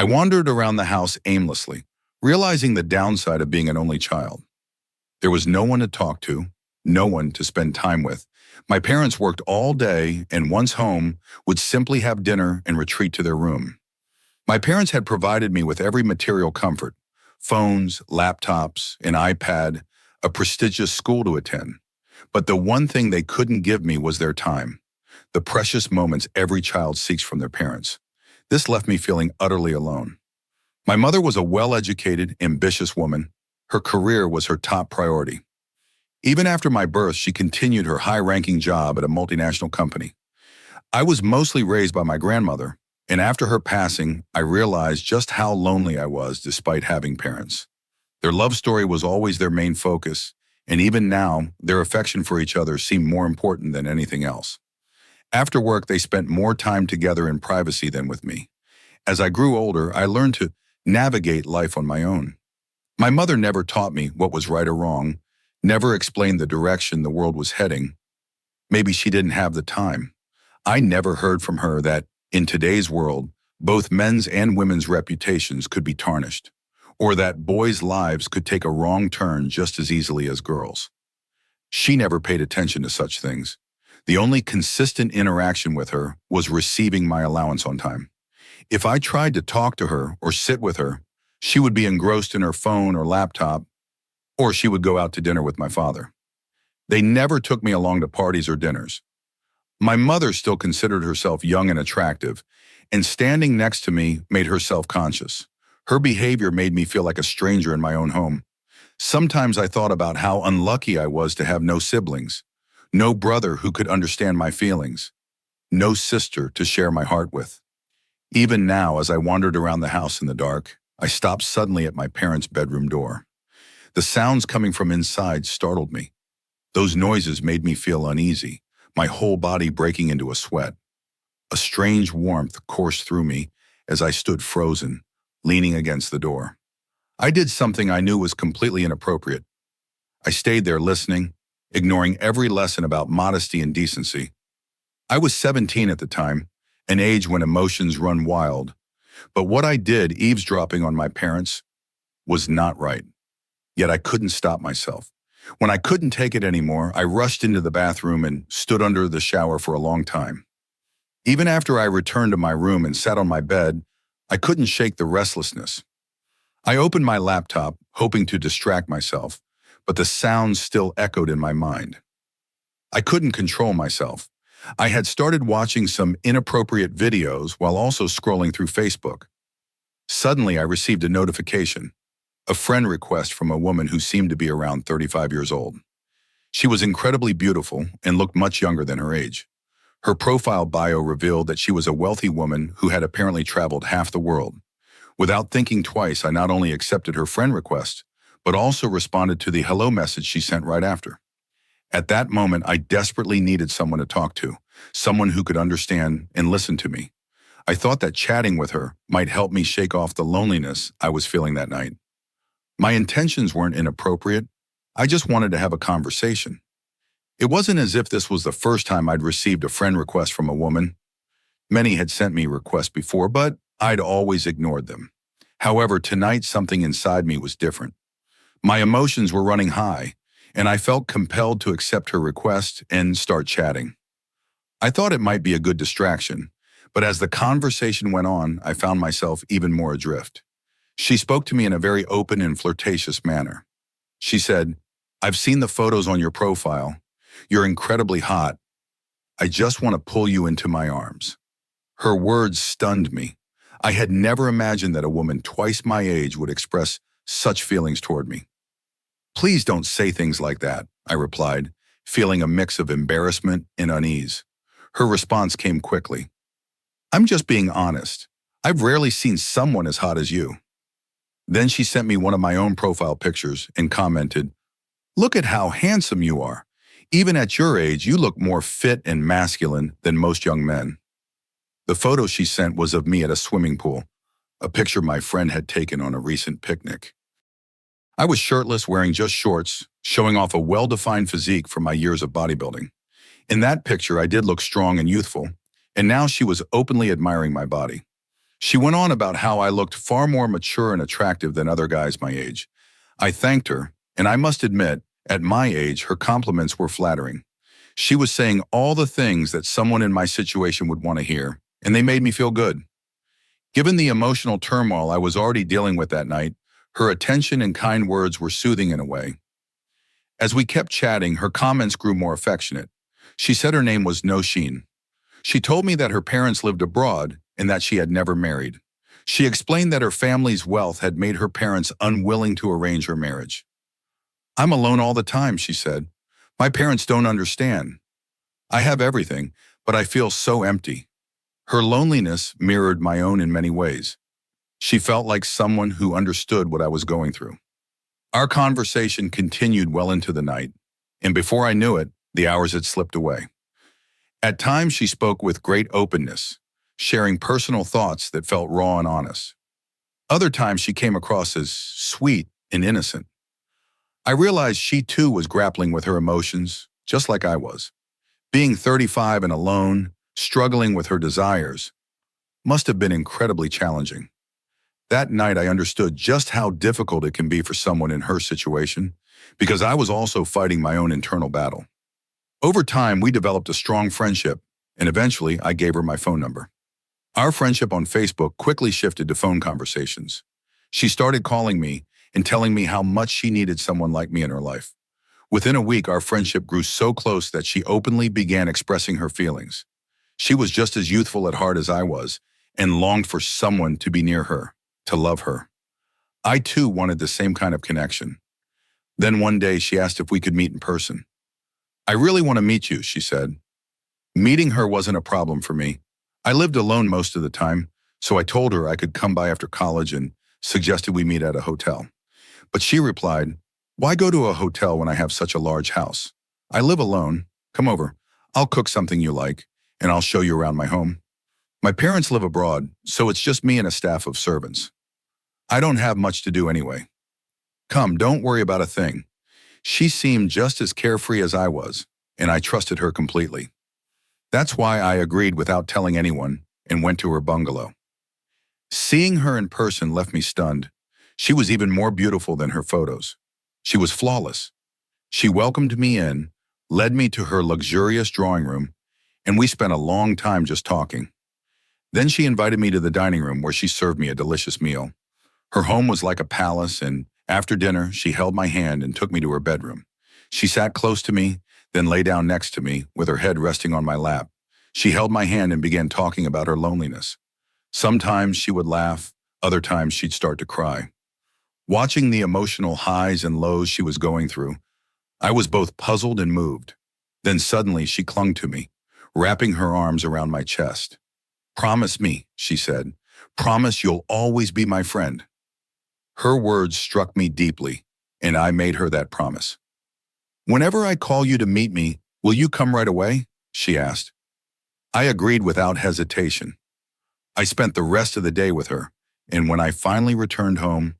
I wandered around the house aimlessly, realizing the downside of being an only child. There was no one to talk to, no one to spend time with. My parents worked all day and once home would simply have dinner and retreat to their room. My parents had provided me with every material comfort: phones, laptops, an iPad, a prestigious school to attend. But the one thing they couldn't give me was their time, the precious moments every child seeks from their parents. This left me feeling utterly alone. My mother was a well-educated, ambitious woman. Her career was her top priority. Even after my birth, she continued her high-ranking job at a multinational company. I was mostly raised by my grandmother, and after her passing, I realized just how lonely I was despite having parents. Their love story was always their main focus, and even now, their affection for each other seemed more important than anything else. After work, they spent more time together in privacy than with me. As I grew older, I learned to navigate life on my own. My mother never taught me what was right or wrong, never explained the direction the world was heading. Maybe she didn't have the time. I never heard from her that, in today's world, both men's and women's reputations could be tarnished, or that boys' lives could take a wrong turn just as easily as girls. She never paid attention to such things. The only consistent interaction with her was receiving my allowance on time. If I tried to talk to her or sit with her, she would be engrossed in her phone or laptop, or she would go out to dinner with my father. They never took me along to parties or dinners. My mother still considered herself young and attractive, and standing next to me made her self-conscious. Her behavior made me feel like a stranger in my own home. Sometimes I thought about how unlucky I was to have no siblings, no brother who could understand my feelings, no sister to share my heart with. Even now, as I wandered around the house in the dark, I stopped suddenly at my parents' bedroom door. The sounds coming from inside startled me. Those noises made me feel uneasy, my whole body breaking into a sweat. A strange warmth coursed through me as I stood frozen, leaning against the door. I did something I knew was completely inappropriate. I stayed there listening, ignoring every lesson about modesty and decency. I was 17 at the time, an age when emotions run wild. But what I did, eavesdropping on my parents, was not right. Yet I couldn't stop myself. When I couldn't take it anymore, I rushed into the bathroom and stood under the shower for a long time. Even after I returned to my room and sat on my bed, I couldn't shake the restlessness. I opened my laptop, hoping to distract myself, but the sounds still echoed in my mind. I couldn't control myself. I had started watching some inappropriate videos while also scrolling through Facebook. Suddenly, I received a notification, a friend request from a woman who seemed to be around 35 years old. She was incredibly beautiful and looked much younger than her age. Her profile bio revealed that she was a wealthy woman who had apparently traveled half the world. Without thinking twice, I not only accepted her friend request, but also responded to the hello message she sent right after. At that moment, I desperately needed someone to talk to, someone who could understand and listen to me. I thought that chatting with her might help me shake off the loneliness I was feeling that night. My intentions weren't inappropriate. I just wanted to have a conversation. It wasn't as if this was the first time I'd received a friend request from a woman. Many had sent me requests before, but I'd always ignored them. However, tonight something inside me was different. My emotions were running high, and I felt compelled to accept her request and start chatting. I thought it might be a good distraction, but as the conversation went on, I found myself even more adrift. She spoke to me in a very open and flirtatious manner. She said, "I've seen the photos on your profile. You're incredibly hot. I just want to pull you into my arms." Her words stunned me. I had never imagined that a woman twice my age would express such feelings toward me. "Please don't say things like that," I replied, feeling a mix of embarrassment and unease. Her response came quickly. "I'm just being honest. I've rarely seen someone as hot as you." Then she sent me one of my own profile pictures and commented, "Look at how handsome you are. Even at your age, you look more fit and masculine than most young men." The photo she sent was of me at a swimming pool, a picture my friend had taken on a recent picnic. I was shirtless, wearing just shorts, showing off a well-defined physique from my years of bodybuilding. In that picture, I did look strong and youthful, and now she was openly admiring my body. She went on about how I looked far more mature and attractive than other guys my age. I thanked her, and I must admit, at my age, her compliments were flattering. She was saying all the things that someone in my situation would want to hear, and they made me feel good. Given the emotional turmoil I was already dealing with that night, her attention and kind words were soothing in a way. As we kept chatting, her comments grew more affectionate. She said her name was Nosheen. She told me that her parents lived abroad and that she had never married. She explained that her family's wealth had made her parents unwilling to arrange her marriage. I'm alone all the time, she said. My parents don't understand. I have everything, but I feel so empty. Her loneliness mirrored my own in many ways. She felt like someone who understood what I was going through. Our conversation continued well into the night, and before I knew it, the hours had slipped away. At times, she spoke with great openness, sharing personal thoughts that felt raw and honest. Other times, she came across as sweet and innocent. I realized she too was grappling with her emotions, just like I was. Being 35 and alone, struggling with her desires, must have been incredibly challenging. That night, I understood just how difficult it can be for someone in her situation, because I was also fighting my own internal battle. Over time, we developed a strong friendship, and eventually, I gave her my phone number. Our friendship on Facebook quickly shifted to phone conversations. She started calling me and telling me how much she needed someone like me in her life. Within a week, our friendship grew so close that she openly began expressing her feelings. She was just as youthful at heart as I was, and longed for someone to be near her, to love her. I too wanted the same kind of connection. Then one day, she asked if we could meet in person. I really want to meet you, she said. Meeting her wasn't a problem for me. I lived alone most of the time, so I told her I could come by after college and suggested we meet at a hotel. But she replied, "Why go to a hotel when I have such a large house? I live alone. Come over. I'll cook something you like, and I'll show you around my home. My parents live abroad, so it's just me and a staff of servants. I don't have much to do anyway. Come, don't worry about a thing." She seemed just as carefree as I was, and I trusted her completely. That's why I agreed without telling anyone and went to her bungalow. Seeing her in person left me stunned. She was even more beautiful than her photos. She was flawless. She welcomed me in, led me to her luxurious drawing room, and we spent a long time just talking. Then she invited me to the dining room where she served me a delicious meal. Her home was like a palace, and after dinner, she held my hand and took me to her bedroom. She sat close to me, then lay down next to me with her head resting on my lap. She held my hand and began talking about her loneliness. Sometimes she would laugh, other times she'd start to cry. Watching the emotional highs and lows she was going through, I was both puzzled and moved. Then suddenly she clung to me, wrapping her arms around my chest. "Promise me," she said. "Promise you'll always be my friend." Her words struck me deeply, and I made her that promise. "Whenever I call you to meet me, will you come right away?" she asked. I agreed without hesitation. I spent the rest of the day with her, and when I finally returned home,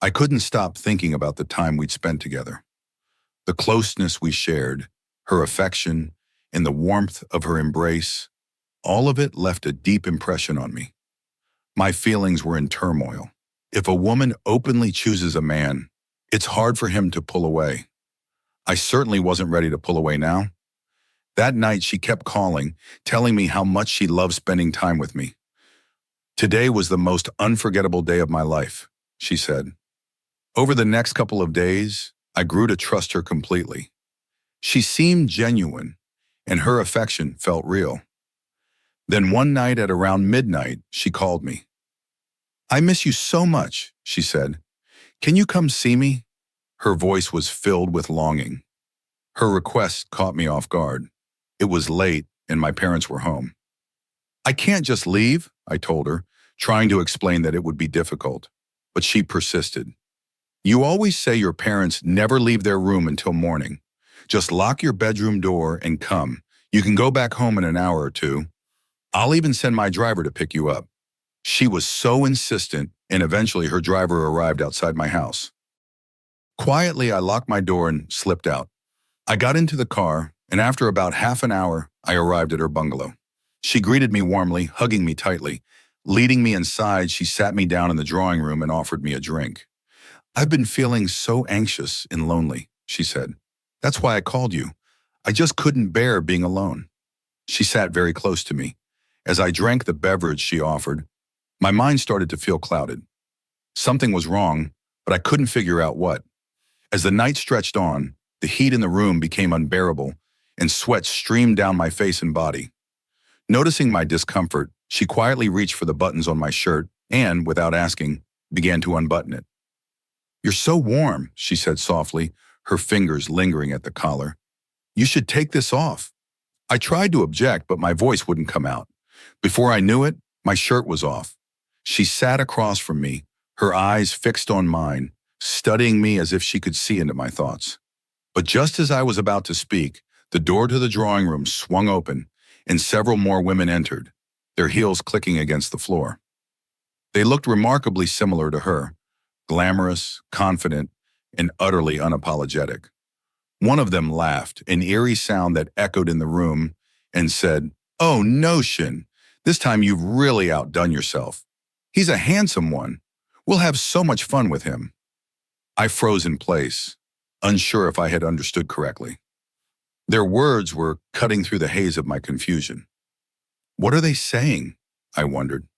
I couldn't stop thinking about the time we'd spent together. The closeness we shared, her affection, and the warmth of her embrace, all of it left a deep impression on me. My feelings were in turmoil. If a woman openly chooses a man, it's hard for him to pull away. I certainly wasn't ready to pull away now. That night, she kept calling, telling me how much she loved spending time with me. "Today was the most unforgettable day of my life," she said. Over the next couple of days, I grew to trust her completely. She seemed genuine, and her affection felt real. Then one night at around midnight, she called me. "I miss you so much," she said. "Can you come see me?" Her voice was filled with longing. Her request caught me off guard. It was late, and my parents were home. "I can't just leave," I told her, trying to explain that it would be difficult. But she persisted. "You always say your parents never leave their room until morning. Just lock your bedroom door and come. You can go back home in an hour or two. I'll even send my driver to pick you up." She was so insistent, and eventually her driver arrived outside my house. Quietly, I locked my door and slipped out. I got into the car, and after about half an hour, I arrived at her bungalow. She greeted me warmly, hugging me tightly. Leading me inside, she sat me down in the drawing room and offered me a drink. "I've been feeling so anxious and lonely," she said. "That's why I called you. I just couldn't bear being alone." She sat very close to me. As I drank the beverage she offered, my mind started to feel clouded. Something was wrong, but I couldn't figure out what. As the night stretched on, the heat in the room became unbearable, and sweat streamed down my face and body. Noticing my discomfort, she quietly reached for the buttons on my shirt and, without asking, began to unbutton it. "You're so warm," she said softly, her fingers lingering at the collar. "You should take this off." I tried to object, but my voice wouldn't come out. Before I knew it, my shirt was off. She sat across from me, her eyes fixed on mine, studying me as if she could see into my thoughts. But just as I was about to speak, the door to the drawing room swung open, and several more women entered, their heels clicking against the floor. They looked remarkably similar to her, glamorous, confident, and utterly unapologetic. One of them laughed, an eerie sound that echoed in the room, and said, "Oh, Notion, this time you've really outdone yourself. He's a handsome one. We'll have so much fun with him." I froze in place, unsure if I had understood correctly. Their words were cutting through the haze of my confusion. What are they saying? I wondered.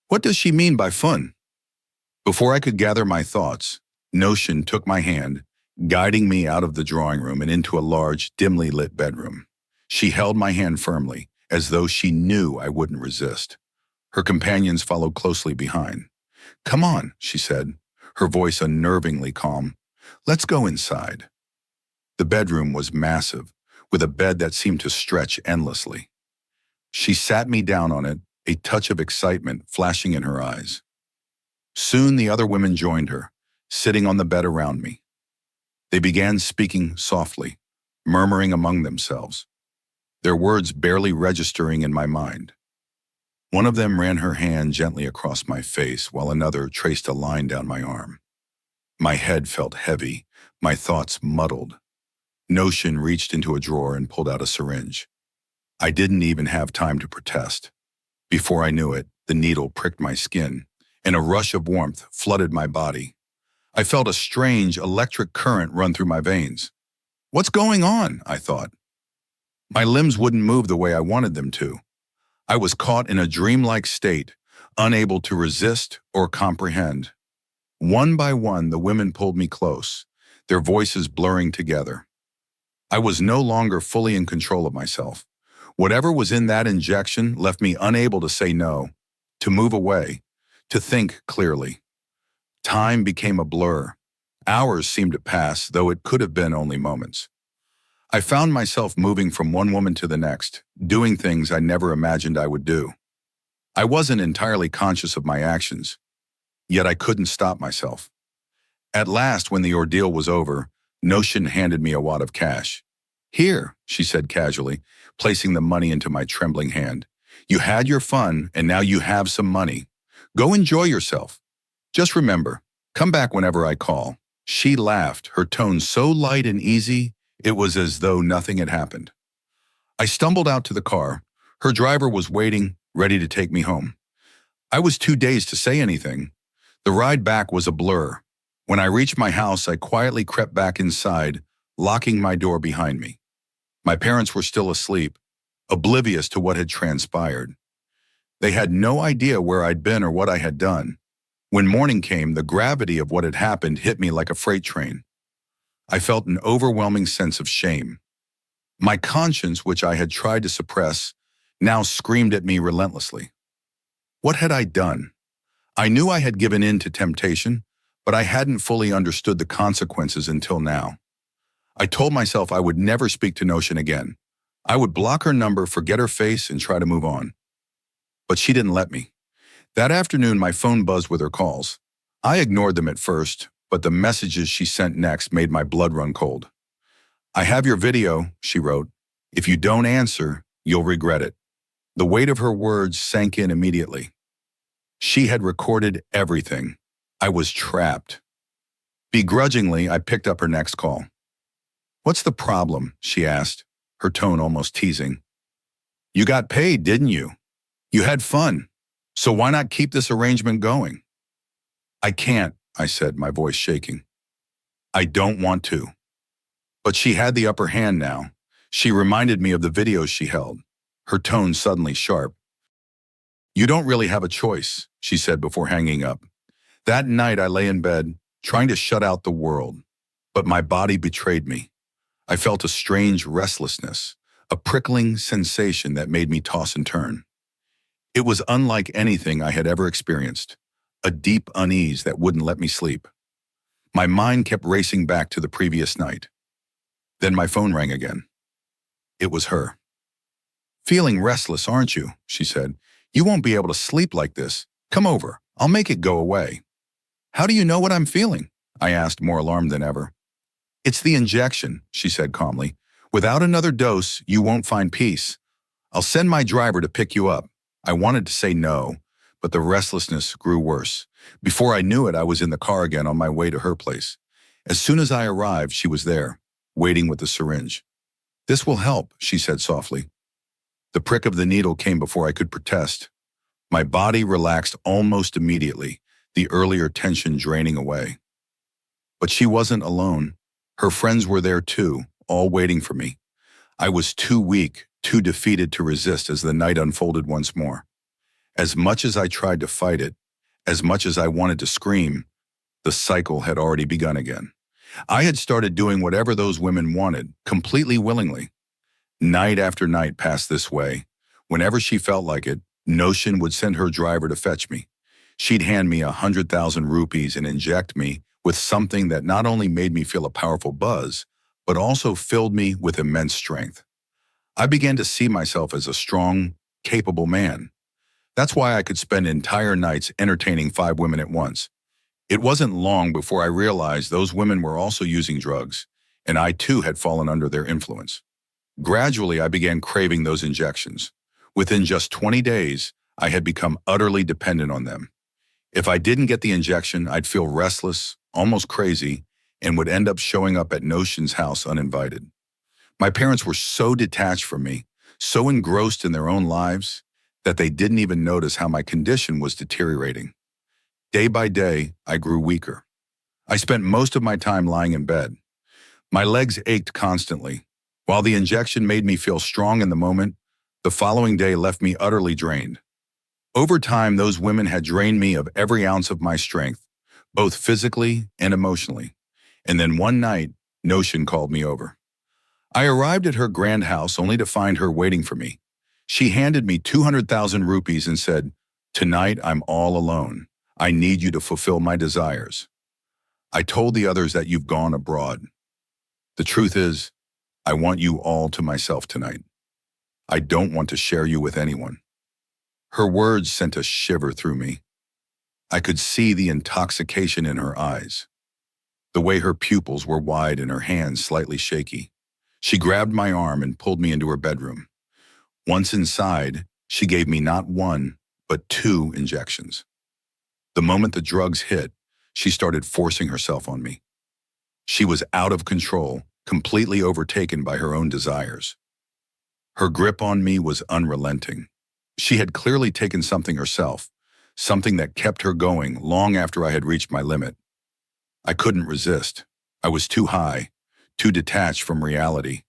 What does she mean by fun? Before I could gather my thoughts, Notion took my hand, guiding me out of the drawing room and into a large, dimly lit bedroom. She held my hand firmly, as though she knew I wouldn't resist. Her companions followed closely behind. "Come on," she said, her voice unnervingly calm. "Let's go inside." The bedroom was massive, with a bed that seemed to stretch endlessly. She sat me down on it, a touch of excitement flashing in her eyes. Soon the other women joined her, sitting on the bed around me. They began speaking softly, murmuring among themselves, their words barely registering in my mind. One of them ran her hand gently across my face, while another traced a line down my arm. My head felt heavy, my thoughts muddled. Notion reached into a drawer and pulled out a syringe. I didn't even have time to protest. Before I knew it, the needle pricked my skin, and a rush of warmth flooded my body. I felt a strange electric current run through my veins. What's going on? I thought. My limbs wouldn't move the way I wanted them to. I was caught in a dreamlike state, unable to resist or comprehend. One by one, the women pulled me close, their voices blurring together. I was no longer fully in control of myself. Whatever was in that injection left me unable to say no, to move away, to think clearly. Time became a blur. Hours seemed to pass, though it could have been only moments. I found myself moving from one woman to the next, doing things I never imagined I would do. I wasn't entirely conscious of my actions, yet I couldn't stop myself. At last, when the ordeal was over, Notion handed me a wad of cash. "Here," she said casually, placing the money into my trembling hand. "You had your fun, and now you have some money. Go enjoy yourself. Just remember, come back whenever I call." She laughed, her tone so light and easy, it was as though nothing had happened. I stumbled out to the car. Her driver was waiting, ready to take me home. I was too dazed to say anything. The ride back was a blur. When I reached my house, I quietly crept back inside, locking my door behind me. My parents were still asleep, oblivious to what had transpired. They had no idea where I'd been or what I had done. When morning came, the gravity of what had happened hit me like a freight train. I felt an overwhelming sense of shame. My conscience, which I had tried to suppress, now screamed at me relentlessly. What had I done? I knew I had given in to temptation, but I hadn't fully understood the consequences until now. I told myself I would never speak to Notion again. I would block her number, forget her face, and try to move on. But she didn't let me. That afternoon, my phone buzzed with her calls. I ignored them at first, but the messages she sent next made my blood run cold. "I have your video," she wrote. "If you don't answer, you'll regret it." The weight of her words sank in immediately. She had recorded everything. I was trapped. Begrudgingly, I picked up her next call. "What's the problem?" she asked, her tone almost teasing. "You got paid, didn't you? You had fun. So why not keep this arrangement going? I can't, I said, my voice shaking. I don't want to. But she had the upper hand now. She reminded me of the videos she held, her tone suddenly sharp. You don't really have a choice, she said before hanging up. That night I lay in bed, trying to shut out the world. But my body betrayed me. I felt a strange restlessness, a prickling sensation that made me toss and turn. It was unlike anything I had ever experienced, a deep unease that wouldn't let me sleep. My mind kept racing back to the previous night. Then my phone rang again. It was her. Feeling restless, aren't you? She said. You won't be able to sleep like this. Come over. I'll make it go away. How do you know what I'm feeling? I asked, more alarmed than ever. It's the injection, she said calmly. Without another dose, you won't find peace. I'll send my driver to pick you up. I wanted to say no, but the restlessness grew worse. Before I knew it, I was in the car again on my way to her place. As soon as I arrived, she was there, waiting with the syringe. This will help, she said softly. The prick of the needle came before I could protest. My body relaxed almost immediately, the earlier tension draining away. But she wasn't alone. Her friends were there too, all waiting for me. I was too weak, too defeated to resist as the night unfolded once more. As much as I tried to fight it, as much as I wanted to scream, the cycle had already begun again. I had started doing whatever those women wanted, completely willingly. Night after night passed this way. Whenever she felt like it, Notion would send her driver to fetch me. She'd hand me 100,000 rupees and inject me with something that not only made me feel a powerful buzz, but also filled me with immense strength. I began to see myself as a strong, capable man. That's why I could spend entire nights entertaining 5 women at once. It wasn't long before I realized those women were also using drugs, and I too had fallen under their influence. Gradually, I began craving those injections. Within just 20 days, I had become utterly dependent on them. If I didn't get the injection, I'd feel restless, almost crazy, and would end up showing up at Notion's house uninvited. My parents were so detached from me, so engrossed in their own lives, that they didn't even notice how my condition was deteriorating. Day by day, I grew weaker. I spent most of my time lying in bed. My legs ached constantly. While the injection made me feel strong in the moment, the following day left me utterly drained. Over time, those women had drained me of every ounce of my strength, both physically and emotionally. And then one night, Notion called me over. I arrived at her grand house only to find her waiting for me. She handed me 200,000 rupees and said, "Tonight I'm all alone. I need you to fulfill my desires. I told the others that you've gone abroad. The truth is, I want you all to myself tonight. I don't want to share you with anyone." Her words sent a shiver through me. I could see the intoxication in her eyes, the way her pupils were wide and her hands slightly shaky. She grabbed my arm and pulled me into her bedroom. Once inside, she gave me not 1, but 2 injections. The moment the drugs hit, she started forcing herself on me. She was out of control, completely overtaken by her own desires. Her grip on me was unrelenting. She had clearly taken something herself, something that kept her going long after I had reached my limit. I couldn't resist. I was too high, too detached from reality.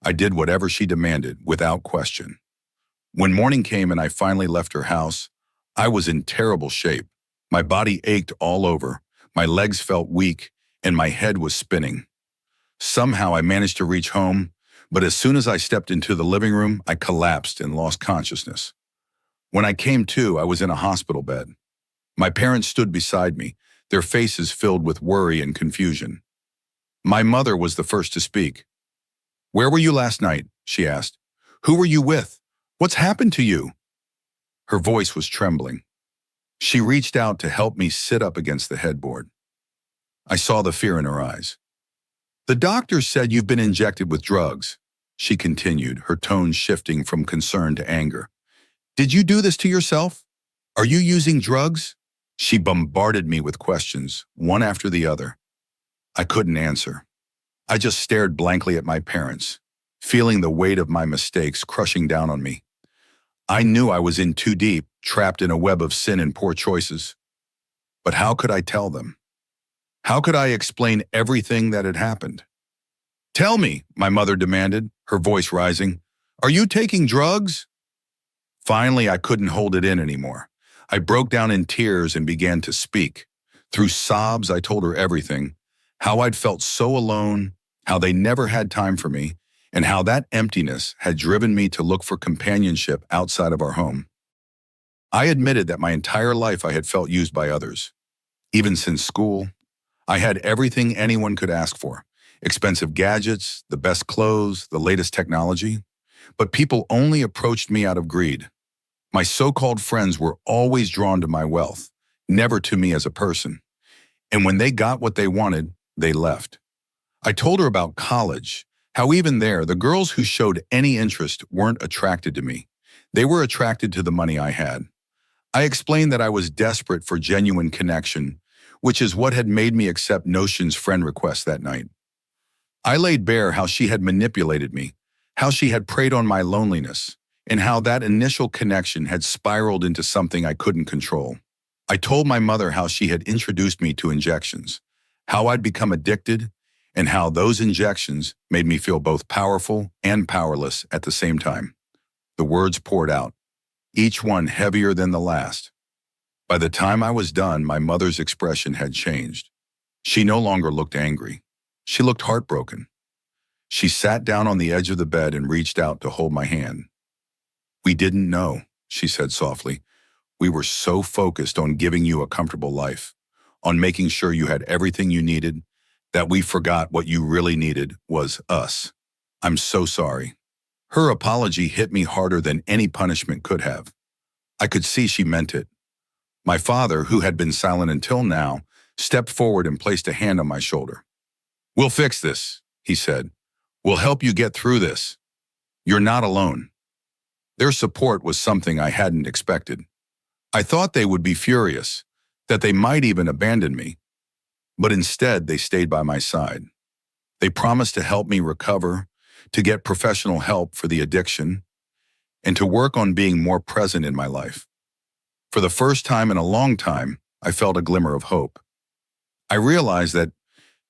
I did whatever she demanded, without question. When morning came and I finally left her house, I was in terrible shape. My body ached all over, my legs felt weak, and my head was spinning. Somehow I managed to reach home, but as soon as I stepped into the living room, I collapsed and lost consciousness. When I came to, I was in a hospital bed. My parents stood beside me, their faces filled with worry and confusion. My mother was the first to speak. "Where were you last night?" she asked. "Who were you with? What's happened to you?" Her voice was trembling. She reached out to help me sit up against the headboard. I saw the fear in her eyes. "The doctor said you've been injected with drugs," she continued, her tone shifting from concern to anger. "Did you do this to yourself? Are you using drugs?" She bombarded me with questions, one after the other. I couldn't answer. I just stared blankly at my parents, feeling the weight of my mistakes crushing down on me. I knew I was in too deep, trapped in a web of sin and poor choices. But how could I tell them? How could I explain everything that had happened? Tell me, my mother demanded, her voice rising. Are you taking drugs? Finally, I couldn't hold it in anymore. I broke down in tears and began to speak. Through sobs, I told her everything, how I'd felt so alone, how they never had time for me, and how that emptiness had driven me to look for companionship outside of our home. I admitted that my entire life I had felt used by others. Even since school, I had everything anyone could ask for. Expensive gadgets, the best clothes, the latest technology. But people only approached me out of greed. My so-called friends were always drawn to my wealth, never to me as a person. And when they got what they wanted, they left. I told her about college, how even there, the girls who showed any interest weren't attracted to me. They were attracted to the money I had. I explained that I was desperate for genuine connection, which is what had made me accept Notion's friend request that night. I laid bare how she had manipulated me, how she had preyed on my loneliness, and how that initial connection had spiraled into something I couldn't control. I told my mother how she had introduced me to injections, how I'd become addicted, and how those injections made me feel both powerful and powerless at the same time. The words poured out, each one heavier than the last. By the time I was done, my mother's expression had changed. She no longer looked angry. She looked heartbroken. She sat down on the edge of the bed and reached out to hold my hand. We didn't know, she said softly. We were so focused on giving you a comfortable life, on making sure you had everything you needed, that we forgot what you really needed was us. I'm so sorry. Her apology hit me harder than any punishment could have. I could see she meant it. My father, who had been silent until now, stepped forward and placed a hand on my shoulder. We'll fix this, he said. We'll help you get through this. You're not alone. Their support was something I hadn't expected. I thought they would be furious, that they might even abandon me. But instead, they stayed by my side. They promised to help me recover, to get professional help for the addiction, and to work on being more present in my life. For the first time in a long time, I felt a glimmer of hope. I realized that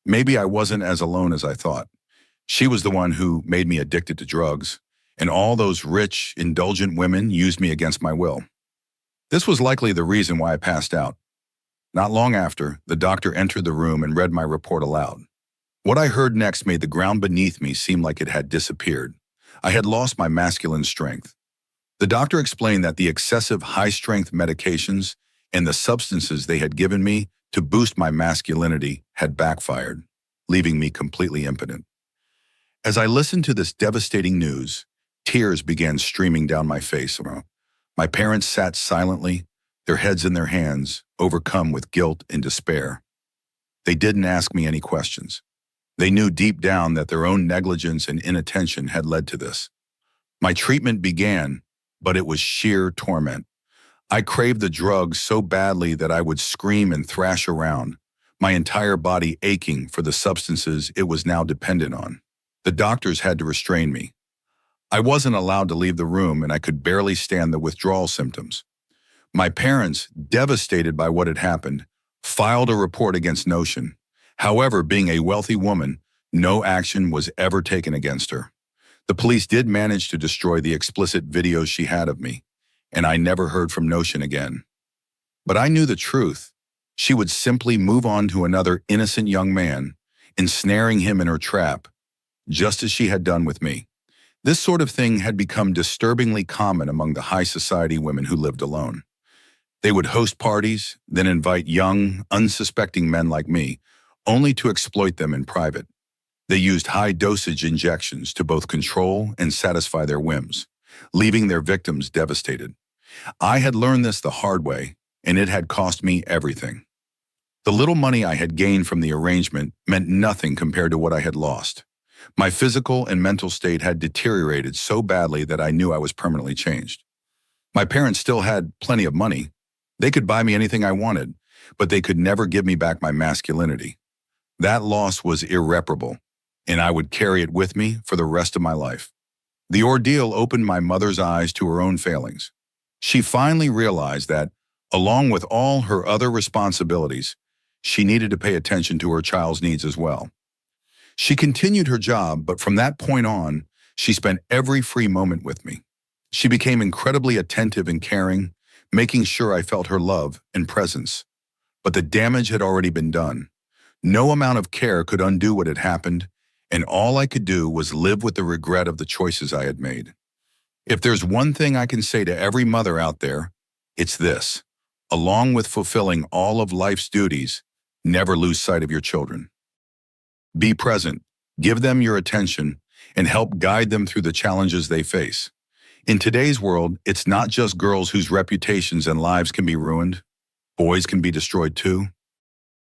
maybe I wasn't as alone as I thought. She was the one who made me addicted to drugs, and all those rich, indulgent women used me against my will. This was likely the reason why I passed out. Not long after, the doctor entered the room and read my report aloud. What I heard next made the ground beneath me seem like it had disappeared. I had lost my masculine strength. The doctor explained that the excessive high-strength medications and the substances they had given me to boost my masculinity had backfired, leaving me completely impotent. As I listened to this devastating news, tears began streaming down my face. My parents sat silently, their heads in their hands, overcome with guilt and despair. They didn't ask me any questions. They knew deep down that their own negligence and inattention had led to this. My treatment began, but it was sheer torment. I craved the drugs so badly that I would scream and thrash around, my entire body aching for the substances it was now dependent on. The doctors had to restrain me. I wasn't allowed to leave the room, and I could barely stand the withdrawal symptoms. My parents, devastated by what had happened, filed a report against Notion. However, being a wealthy woman, no action was ever taken against her. The police did manage to destroy the explicit videos she had of me, and I never heard from Notion again. But I knew the truth. She would simply move on to another innocent young man, ensnaring him in her trap, just as she had done with me. This sort of thing had become disturbingly common among the high society women who lived alone. They would host parties, then invite young, unsuspecting men like me, only to exploit them in private. They used high-dosage injections to both control and satisfy their whims, leaving their victims devastated. I had learned this the hard way, and it had cost me everything. The little money I had gained from the arrangement meant nothing compared to what I had lost. My physical and mental state had deteriorated so badly that I knew I was permanently changed. My parents still had plenty of money. They could buy me anything I wanted, but they could never give me back my masculinity. That loss was irreparable, and I would carry it with me for the rest of my life. The ordeal opened my mother's eyes to her own failings. She finally realized that, along with all her other responsibilities, she needed to pay attention to her child's needs as well. She continued her job, but from that point on, she spent every free moment with me. She became incredibly attentive and caring, making sure I felt her love and presence. But the damage had already been done. No amount of care could undo what had happened, and all I could do was live with the regret of the choices I had made. If there's one thing I can say to every mother out there, it's this: along with fulfilling all of life's duties, never lose sight of your children. Be present, give them your attention, and help guide them through the challenges they face. In today's world, it's not just girls whose reputations and lives can be ruined. Boys can be destroyed too.